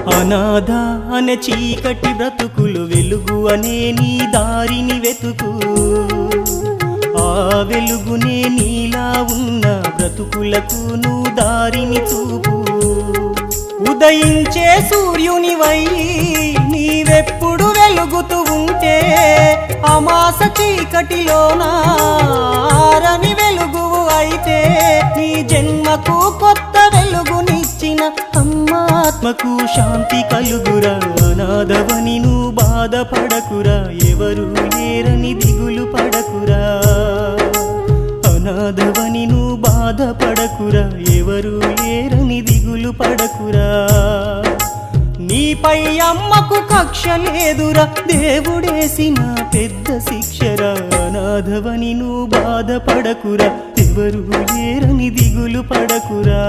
అనాథ అనే చీకటి బ్రతుకులు వెలుగు అనే నీ దారిని వెతుకు. ఆ వెలుగునే నీలా ఉన్న బ్రతుకులకు నువ్వు దారిని చూపు. ఉదయించే సూర్యునివై నీవెప్పుడు వెలుగుతూ ఉంటే అమాస చీకటిలోన ఆరని వెలుగువు అయితే నీ జన్మకు కొత్త వెలుగునిచ్చిన అమ్మాత్మకు శాంతి కలుగురా. అనాథవని నువ్వు బాధపడకురా, ఎవరు లేరని దిగులు పడకురా. అనాథవని నువ్వు బాధపడకురా, ఎవరు లేరని దిగులు పడకురా. నీపై అమ్మకు కక్ష లేదురా, దేవుడేసిన పెద్ద శిక్షరా. అనాథవని నువ్వు బాధపడకురా, ఎవరు లేరని దిగులు పడకురా.